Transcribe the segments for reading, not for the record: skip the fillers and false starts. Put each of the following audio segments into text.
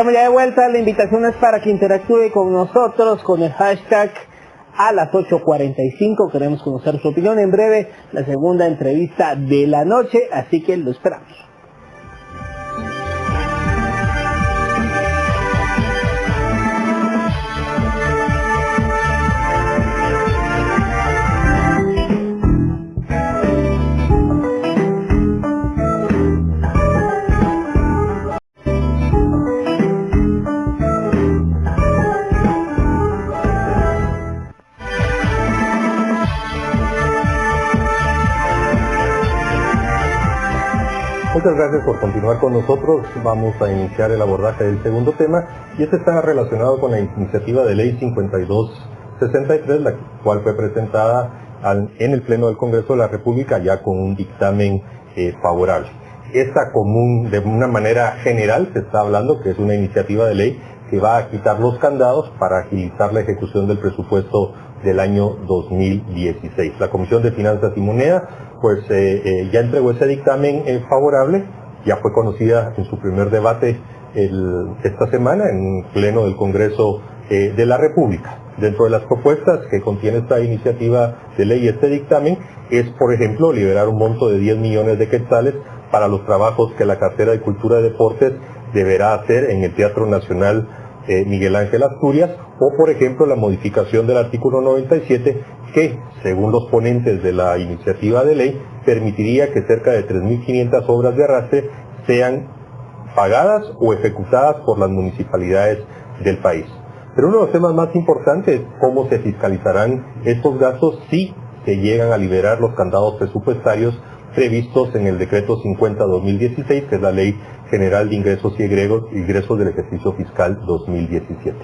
Estamos ya de vuelta, la invitación es para que interactúe con nosotros con el hashtag a las 8:45, queremos conocer su opinión. En breve, la segunda entrevista de la noche, así que lo esperamos. Muchas gracias por continuar con nosotros. Vamos a iniciar el abordaje del segundo tema, y este está relacionado con la iniciativa de ley 5263, la cual fue presentada en el Pleno del Congreso de la República ya con un dictamen favorable. Esta común, de una manera general, se está hablando que es una iniciativa de ley que va a quitar los candados para agilizar la ejecución del presupuesto del año 2016. La Comisión de Finanzas y Moneda pues ya entregó ese dictamen favorable, ya fue conocida en su primer debate esta semana en el Pleno del Congreso de la República. Dentro de las propuestas que contiene esta iniciativa de ley, este dictamen, es por ejemplo liberar un monto de 10 millones de quetzales para los trabajos que la cartera de Cultura y Deportes deberá hacer en el Teatro Nacional Miguel Ángel Asturias, o por ejemplo la modificación del artículo 97 que, según los ponentes de la iniciativa de ley, permitiría que cerca de 3.500 obras de arrastre sean pagadas o ejecutadas por las municipalidades del país. Pero uno de los temas más importantes es cómo se fiscalizarán estos gastos si se llegan a liberar los candados presupuestarios previstos en el decreto 50/2016, que es la Ley General de Ingresos y Egresos del Ejercicio Fiscal 2017.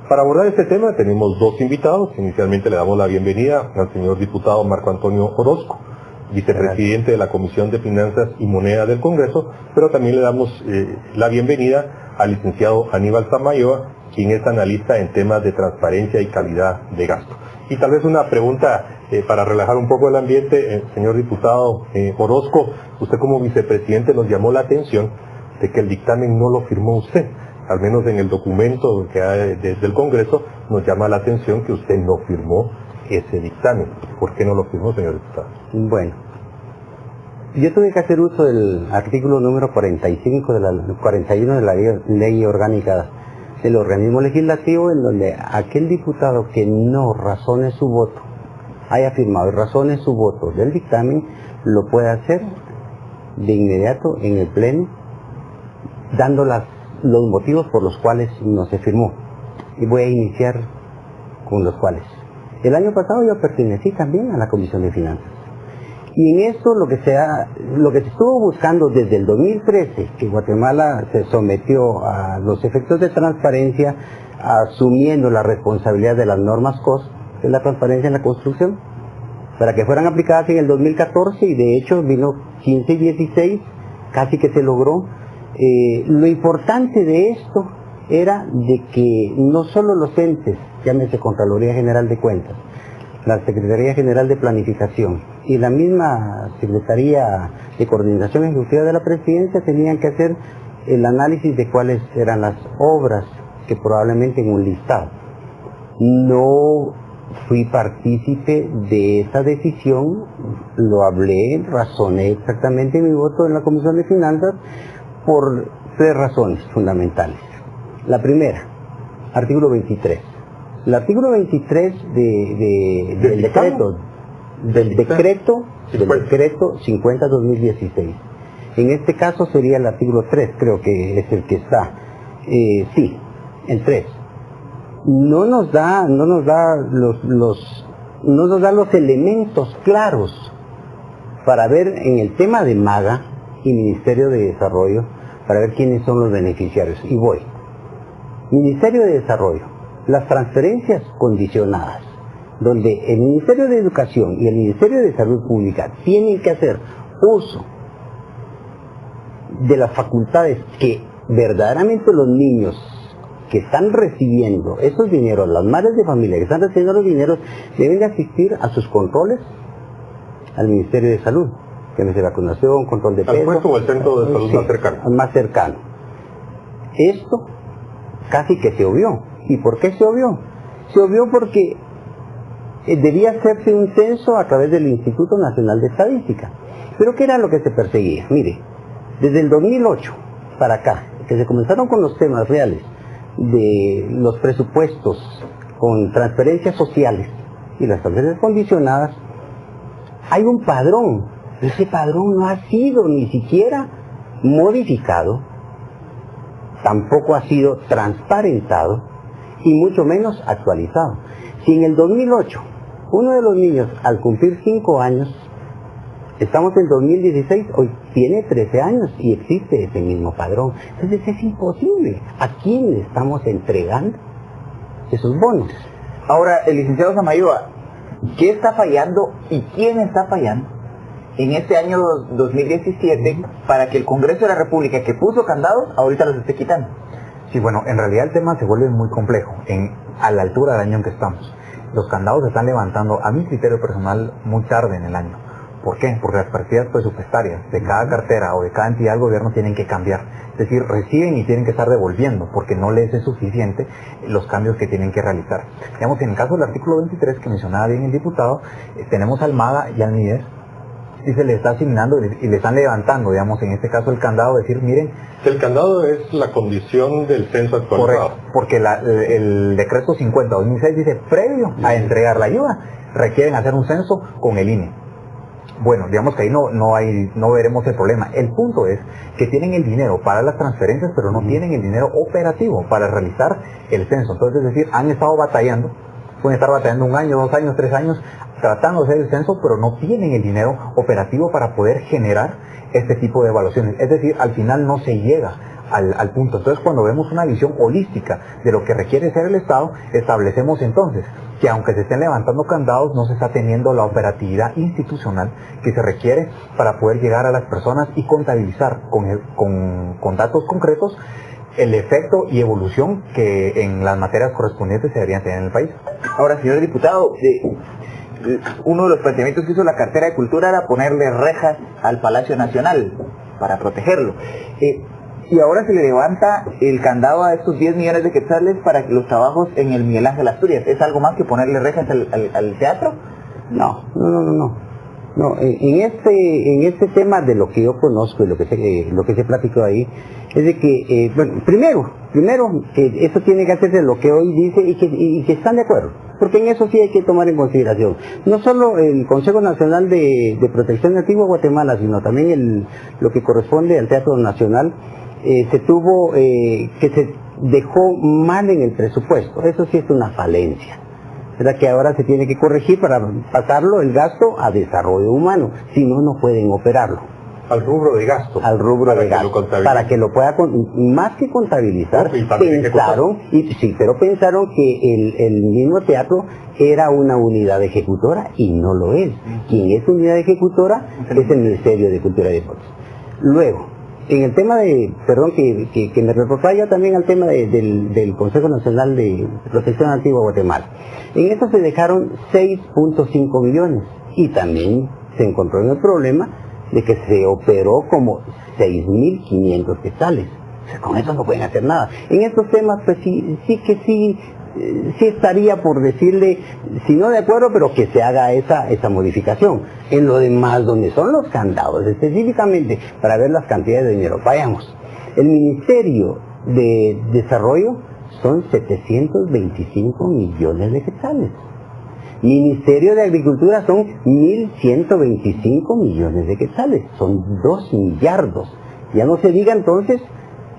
Para abordar este tema tenemos dos invitados. Inicialmente le damos la bienvenida al señor diputado Marco Antonio Orozco, vicepresidente de la Comisión de Finanzas y Moneda del Congreso, pero también le damos la bienvenida al licenciado Aníbal Samayoa, quien es analista en temas de transparencia y calidad de gasto. Y tal vez una pregunta para relajar un poco el ambiente, señor diputado Orozco, usted como vicepresidente nos llamó la atención de que el dictamen no lo firmó usted. Al menos en el documento que hay desde el Congreso nos llama la atención que usted no firmó ese dictamen. ¿Por qué no lo firmó, señor diputado? Bueno, yo tuve que hacer uso del artículo número 45 de la 41 de la ley orgánica del organismo legislativo, en donde aquel diputado que no razone su voto, haya firmado y razone su voto del dictamen, lo puede hacer de inmediato en el Pleno, dando los motivos por los cuales no se firmó. Y voy a iniciar con los cuales. El año pasado yo pertenecí también a la Comisión de Finanzas. Y en esto lo que se estuvo buscando desde el 2013, que Guatemala se sometió a los efectos de transparencia, asumiendo la responsabilidad de las normas COS, de la transparencia en la construcción, para que fueran aplicadas en el 2014, y de hecho vino 15 y 16, casi que se logró. Lo importante de esto era de que no solo los entes, llámese Contraloría General de Cuentas, la Secretaría General de Planificación y la misma Secretaría de Coordinación Ejecutiva de la Presidencia tenían que hacer el análisis de cuáles eran las obras que probablemente en un listado. No fui partícipe de esa decisión, lo hablé, razoné exactamente mi voto en la Comisión de Finanzas por tres razones fundamentales. La primera, artículo 23. El artículo 23 del decreto 50/2016. En este caso sería el artículo 3, creo que es el que está. Sí, el 3. No nos da los elementos claros para ver en el tema de MAGA y Ministerio de Desarrollo, para ver quiénes son los beneficiarios. Y voy. Ministerio de Desarrollo, las transferencias condicionadas, donde el Ministerio de Educación y el Ministerio de Salud Pública tienen que hacer uso de las facultades que verdaderamente los niños que están recibiendo esos dineros, las madres de familia que están recibiendo los dineros, deben de asistir a sus controles al Ministerio de Salud, que es de vacunación, control de peso. ¿Al puesto o al centro de salud más cercano? Más cercano. Esto casi que se obvió. ¿Y por qué se obvió? Se obvió porque debía hacerse un censo a través del Instituto Nacional de Estadística. ¿Pero qué era lo que se perseguía? Mire, desde el 2008 para acá, que se comenzaron con los temas reales de los presupuestos con transferencias sociales y las transferencias condicionadas, hay un padrón. Ese padrón no ha sido ni siquiera modificado, tampoco ha sido transparentado y mucho menos actualizado. Si en el 2008 uno de los niños al cumplir 5 años, estamos en 2016, hoy tiene 13 años y existe ese mismo padrón. Entonces es imposible. ¿A quién le estamos entregando esos bonos? Ahora, el licenciado Samayoa, ¿qué está fallando y quién está fallando en este año 2017 para que el Congreso de la República, que puso candados, ahorita los esté quitando? Sí, bueno, en realidad el tema se vuelve muy complejo a la altura del año en que estamos. Los candados se están levantando, a mi criterio personal, muy tarde en el año. ¿Por qué? Porque las partidas presupuestarias de cada cartera o de cada entidad del gobierno tienen que cambiar. Es decir, reciben y tienen que estar devolviendo porque no les es suficiente los cambios que tienen que realizar. Digamos, en el caso del artículo 23 que mencionaba bien el diputado, tenemos al MADA y al MIDES y se le está asignando y le están levantando, digamos, en este caso el candado, decir, miren... El candado es la condición del censo actualizado. Correcto, porque el decreto 50/2006 dice, previo a entregar la ayuda, requieren hacer un censo con el INE. Bueno, digamos que ahí no veremos el problema. El punto es que tienen el dinero para las transferencias, pero no tienen el dinero operativo para realizar el censo. Entonces, es decir, han estado batallando, pueden estar batallando 1 año, 2 años, 3 años, tratando de hacer el censo, pero no tienen el dinero operativo para poder generar este tipo de evaluaciones. Es decir, al final no se llega al punto. Entonces, cuando vemos una visión holística de lo que requiere ser el Estado, establecemos entonces que aunque se estén levantando candados, no se está teniendo la operatividad institucional que se requiere para poder llegar a las personas y contabilizar con datos concretos el efecto y evolución que en las materias correspondientes se deberían tener en el país. Ahora, señor diputado, uno de los planteamientos que hizo la cartera de Cultura era ponerle rejas al Palacio Nacional para protegerlo. Y ahora se le levanta el candado a estos 10 millones de quetzales para los trabajos en el Miguel Ángel Asturias. ¿Es algo más que ponerle rejas al teatro? No. En este tema de lo que yo conozco y lo que se platicó ahí, es de que, bueno, primero, que eso tiene que hacerse lo que hoy dice y que están de acuerdo. Porque en eso sí hay que tomar en consideración. No solo el Consejo Nacional de Protección Nativa de Guatemala, sino también lo que corresponde al Teatro Nacional, que se dejó mal en el presupuesto. Eso sí es una falencia. ¿Verdad? Que ahora se tiene que corregir para pasarlo el gasto a desarrollo humano. Si no, no pueden operarlo. Al rubro de gasto. Al rubro de gasto. Para que lo pueda, más que contabilizar, pensaron que el mismo teatro era una unidad ejecutora y no lo es. Quien es unidad ejecutora es el Ministerio de Cultura y Deportes. Luego, en el tema de, perdón, que me retrotraiga también al tema del Consejo Nacional de Protección Nativa de Guatemala. En esto se dejaron 6.5 millones y también se encontró en el problema de que se operó como 6.500 quetzales. O sea, con eso no pueden hacer nada. En estos temas, pues sí estaría por decirle, si no de acuerdo, pero que se haga esa modificación. En lo demás, donde son los candados, específicamente para ver las cantidades de dinero, vayamos. El Ministerio de Desarrollo son 725 millones de quetzales. Ministerio de Agricultura son 1.125 millones de quetzales, son 2 millardos. Ya no se diga entonces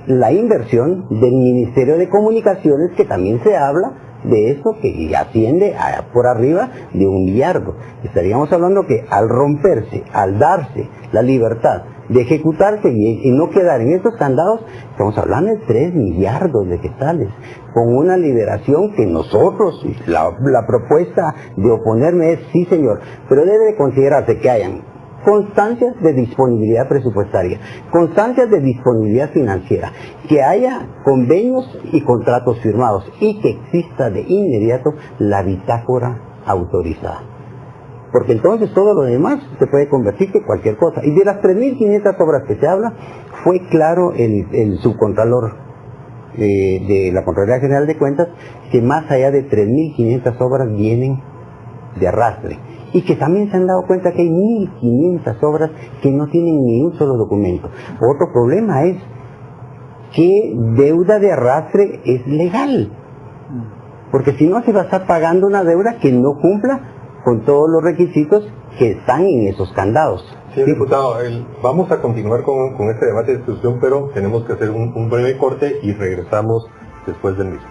la inversión del Ministerio de Comunicaciones, que también se habla de eso, que asciende por arriba de 1 millardo. Estaríamos hablando que al romperse, al darse la libertad de ejecutarse y no quedar en estos candados, estamos hablando de 3 millardos de quetzales, con una liberación que nosotros, la propuesta de oponerme es, sí señor, pero debe de considerarse que hayan constancias de disponibilidad presupuestaria, constancias de disponibilidad financiera, que haya convenios y contratos firmados y que exista de inmediato la bitácora autorizada. Porque entonces todo lo demás se puede convertir en cualquier cosa. Y de las 3.500 obras que se habla, fue claro el subcontralor de la Contraloría General de Cuentas que más allá de 3.500 obras vienen de arrastre, y que también se han dado cuenta que hay 1.500 obras que no tienen ni un solo documento. Otro problema es que deuda de arrastre es legal, porque si no se va a estar pagando una deuda que no cumpla con todos los requisitos que están en esos candados. Señor diputado, vamos a continuar con este debate de discusión, pero tenemos que hacer un breve corte y regresamos después del mismo.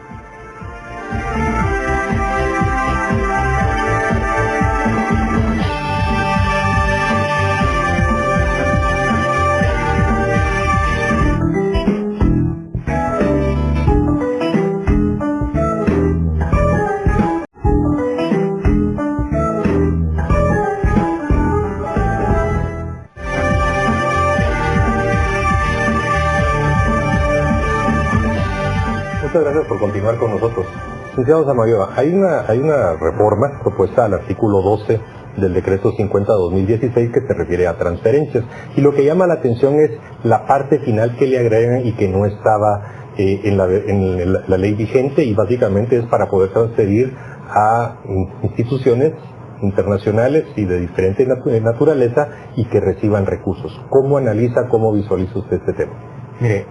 Muchas gracias por continuar con nosotros. Licenciado Samayoa, hay una reforma propuesta al artículo 12 del decreto 50/2016 que se refiere a transferencias, y lo que llama la atención es la parte final que le agregan y que no estaba en la ley vigente, y básicamente es para poder transferir a instituciones internacionales y de diferente naturaleza y que reciban recursos. ¿Cómo analiza, cómo visualiza usted este tema? Mire,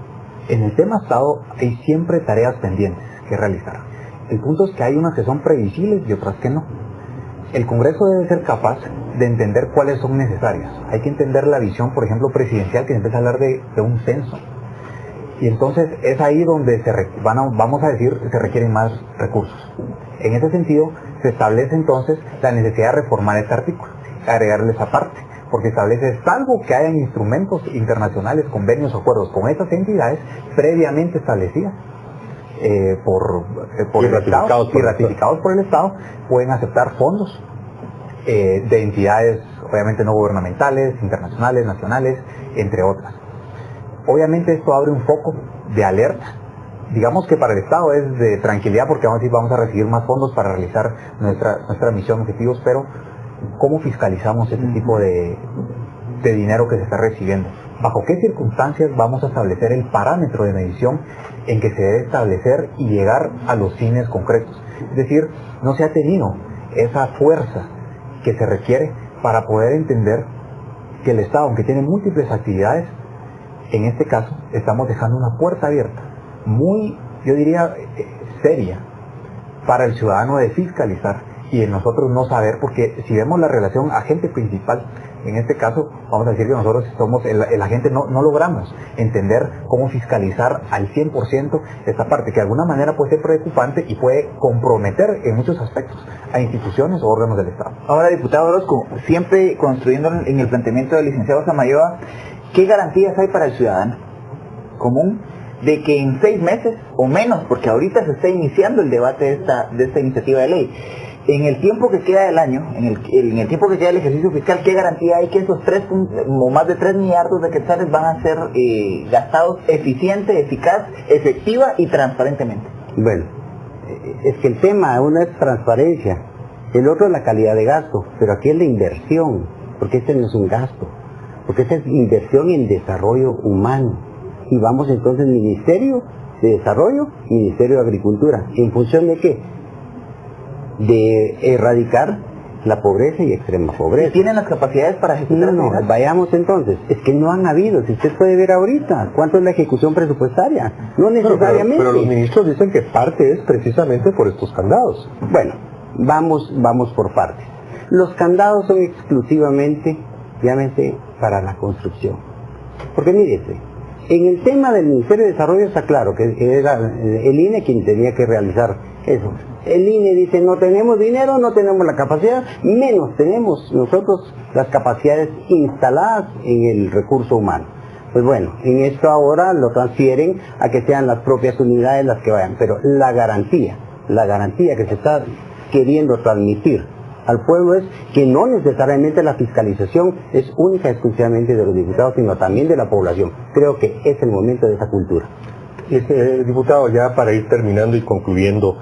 en el tema Estado hay siempre tareas pendientes que realizar. El punto es que hay unas que son previsibles y otras que no. El Congreso debe ser capaz de entender cuáles son necesarias. Hay que entender la visión, por ejemplo, presidencial, que empieza a hablar de un censo. Y entonces es ahí donde vamos a decir, se requieren más recursos. En ese sentido, se establece entonces la necesidad de reformar este artículo, agregarle esa parte, porque establece, salvo que hayan instrumentos internacionales, convenios o acuerdos con esas entidades previamente establecidas por el Estado y ratificados por el Estado, pueden aceptar fondos de entidades obviamente no gubernamentales, internacionales, nacionales, entre otras. Obviamente esto abre un foco de alerta. Digamos que para el Estado es de tranquilidad, porque vamos a recibir más fondos para realizar nuestra misión, objetivos, pero ¿cómo fiscalizamos este tipo de dinero que se está recibiendo? ¿Bajo qué circunstancias vamos a establecer el parámetro de medición en que se debe establecer y llegar a los fines concretos? Es decir, no se ha tenido esa fuerza que se requiere para poder entender que el Estado, aunque tiene múltiples actividades, en este caso estamos dejando una puerta abierta, muy, yo diría, seria, para el ciudadano de fiscalizar y en nosotros no saber, porque si vemos la relación agente principal, en este caso vamos a decir que nosotros somos el agente, no logramos entender cómo fiscalizar al 100% esta parte, que de alguna manera puede ser preocupante y puede comprometer en muchos aspectos a instituciones o órganos del Estado. Ahora, diputado Orozco, siempre construyendo en el planteamiento del licenciado Samayoa, ¿qué garantías hay para el ciudadano común de que en 6 meses o menos, porque ahorita se está iniciando el debate de esta iniciativa de ley, en el tiempo que queda del año, en el tiempo que queda del ejercicio fiscal, qué garantía hay que esos más de 3 millardos de quetzales van a ser gastados eficiente, eficaz, efectiva y transparentemente? Bueno, es que el tema, uno es transparencia, el otro es la calidad de gasto, pero aquí es la inversión, porque este no es un gasto, porque esta es inversión en desarrollo humano. Y vamos entonces Ministerio de Desarrollo, Ministerio de Agricultura. ¿En función de qué? De erradicar la pobreza y extrema pobreza. ¿Y tienen las capacidades para ejecutar? No, vayamos entonces. Es que no han habido. Si usted puede ver ahorita, ¿cuánto es la ejecución presupuestaria? No necesariamente. Pero los ministros dicen que parte es precisamente por estos candados. Bueno, vamos por partes. Los candados son exclusivamente, llámese, para la construcción. Porque mírese, en el tema del Ministerio de Desarrollo está claro que era el INE quien tenía que realizar eso. El INE dice, no tenemos dinero, no tenemos la capacidad, menos tenemos nosotros las capacidades instaladas en el recurso humano. Pues bueno, en esto ahora lo transfieren a que sean las propias unidades las que vayan, pero la garantía que se está queriendo transmitir al pueblo es que no necesariamente la fiscalización es única y exclusivamente de los diputados, sino también de la población. Creo que es el momento de esa cultura. Diputado, ya para ir terminando y concluyendo,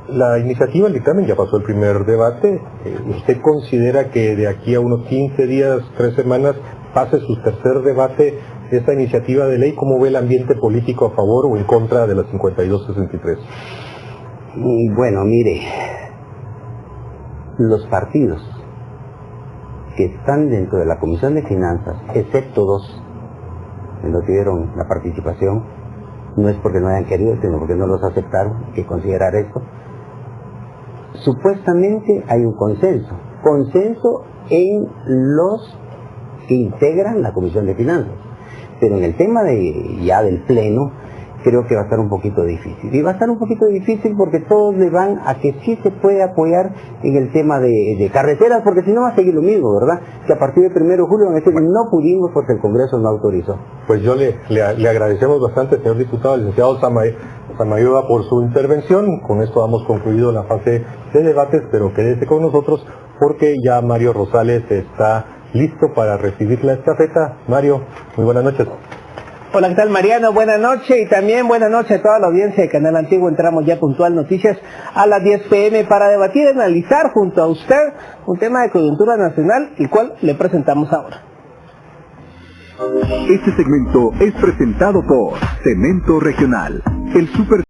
la iniciativa, el dictamen ya pasó el primer debate. ¿Usted considera que de aquí a unos 15 días, 3 semanas, pase su tercer debate de esta iniciativa de ley. ¿Cómo ve el ambiente político a favor o en contra de la 5263? Bueno, mire, los partidos que están dentro de la Comisión de Finanzas, excepto 2, que no tuvieron la participación, no es porque no hayan querido, sino porque no los aceptaron, hay que considerar esto. Supuestamente hay un consenso en los que integran la Comisión de Finanzas, pero en el tema del Pleno, creo que va a estar un poquito difícil. Y va a estar un poquito difícil porque todos le van a que sí se puede apoyar en el tema de carreteras, porque si no va a seguir lo mismo, ¿verdad? Que a partir del 1 de julio van a decir, no pudimos porque el Congreso no autorizó. Pues yo le agradecemos bastante, señor diputado, licenciado Samayoa, por su intervención. Con esto hemos concluido la fase de debates, pero quédese con nosotros porque ya Mario Rosales está listo para recibir la estafeta. Mario, muy buenas noches. Hola, ¿qué tal, Mariano? Buenas noches y también buenas noches a toda la audiencia de Canal Antiguo. Entramos ya puntual noticias a las 10 p.m. para debatir y analizar junto a usted un tema de coyuntura nacional, el cual le presentamos ahora. Este segmento es presentado por Cemento Regional, el super